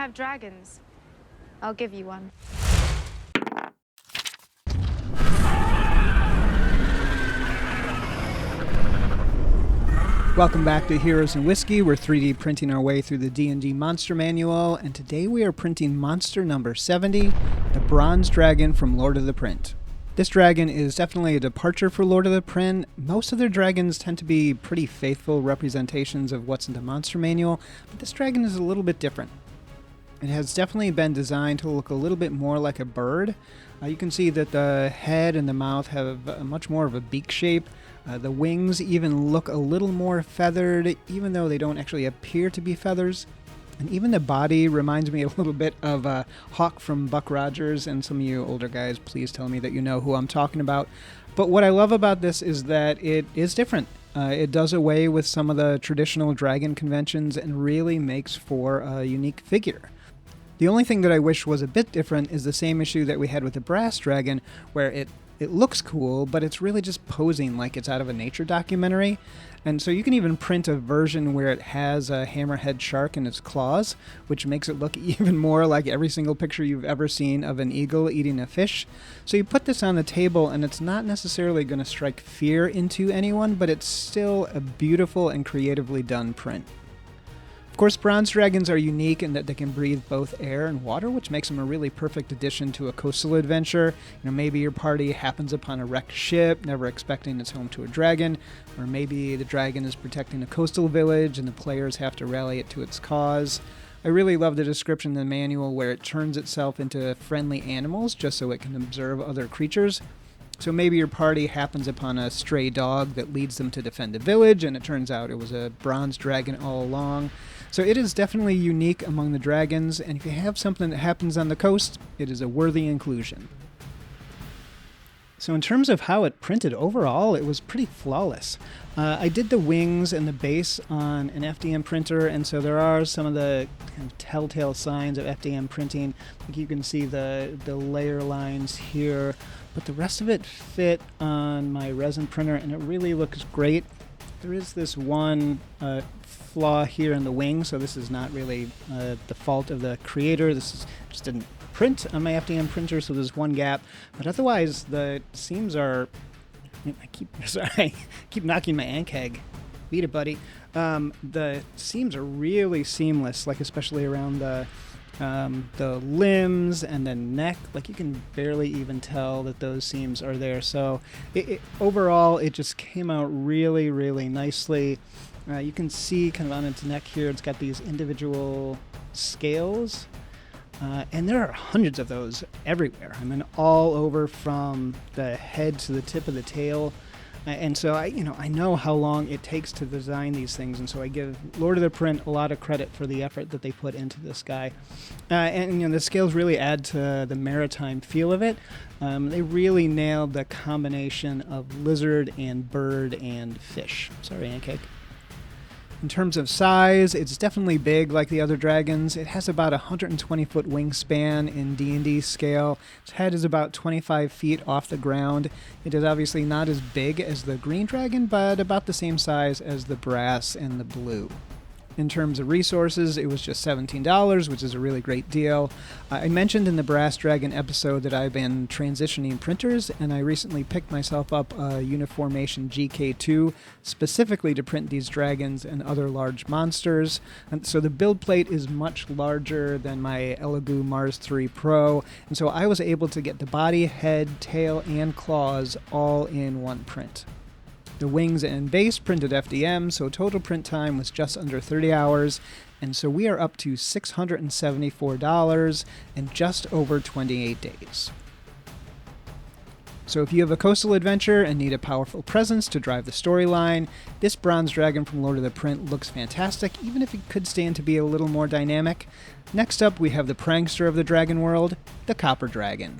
have dragons? I'll give you one. Welcome back to Heroes and Whiskey. We're 3D printing our way through the D&D Monster Manual, and today we are printing monster number 70, the Bronze Dragon from Lord of the Print. This dragon is definitely a departure for Lord of the Print. Most of their dragons tend to be pretty faithful representations of what's in the Monster Manual, but this dragon is a little bit different. It has definitely been designed to look a little bit more like a bird. You can see that the head and the mouth have much more of a beak shape. The wings even look a little more feathered, even though they don't actually appear to be feathers. And even the body reminds me a little bit of Hawk from Buck Rogers, and some of you older guys, please tell me that you know who I'm talking about. But what I love about this is that it is different. It does away with some of the traditional dragon conventions and really makes for a unique figure. The only thing that I wish was a bit different is the same issue that we had with the brass dragon, where it looks cool, but it's really just posing like it's out of a nature documentary. And so you can even print a version where it has a hammerhead shark in its claws, which makes it look even more like every single picture you've ever seen of an eagle eating a fish. So you put this on the table, and it's not necessarily going to strike fear into anyone, but it's still a beautiful and creatively done print. Of course, bronze dragons are unique in that they can breathe both air and water, which makes them a really perfect addition to a coastal adventure. Maybe your party happens upon a wrecked ship, never expecting it's home to a dragon, or maybe the dragon is protecting a coastal village and the players have to rally it to its cause. I really love the description in the manual where it turns itself into friendly animals just so it can observe other creatures. So maybe your party happens upon a stray dog that leads them to defend a village, and it turns out it was a bronze dragon all along. So it is definitely unique among the dragons, and if you have something that happens on the coast, it is a worthy inclusion. So in terms of how it printed overall, it was pretty flawless. I did the wings and the base on an FDM printer, and so there are some of the kind of telltale signs of FDM printing. Like you can see the layer lines here, but the rest of it fit on my resin printer, and it really looks great. There is this one flaw here in the wing, so this is not really the fault of the creator. Just didn't print on my FDM printer, so there's one gap. But otherwise, the seams are... I keep knocking my ant keg. Beat it, buddy. The seams are really seamless, like especially around the limbs and the neck. Like you can barely even tell that those seams are there. So overall, it just came out really, really nicely. You can see kind of on its neck here, it's got these individual scales. And there are hundreds of those everywhere. I mean, all over from the head to the tip of the tail. And so I know how long it takes to design these things, and so I give Lord of the Print a lot of credit for the effort that they put into this guy. And the scales really add to the maritime feel of it. They really nailed the combination of lizard and bird and fish. Sorry, ant cake. In terms of size, it's definitely big like the other dragons. It has about a 120-foot wingspan in D&D scale. Its head is about 25 feet off the ground. It is obviously not as big as the green dragon, but about the same size as the brass and the blue. In terms of resources, it was just $17, which is a really great deal. I mentioned in the Brass Dragon episode that I've been transitioning printers, and I recently picked myself up a Uniformation GK Two specifically to print these dragons and other large monsters. And so the build plate is much larger than my Elegoo Mars 3 Pro, and so I was able to get the body, head, tail, and claws all in one print. The wings and base printed FDM, so total print time was just under 30 hours, and so we are up to $674 in just over 28 days. So if you have a coastal adventure and need a powerful presence to drive the storyline, this bronze dragon from Lord of the Print looks fantastic, even if it could stand to be a little more dynamic. Next up, we have the prankster of the dragon world, the copper dragon.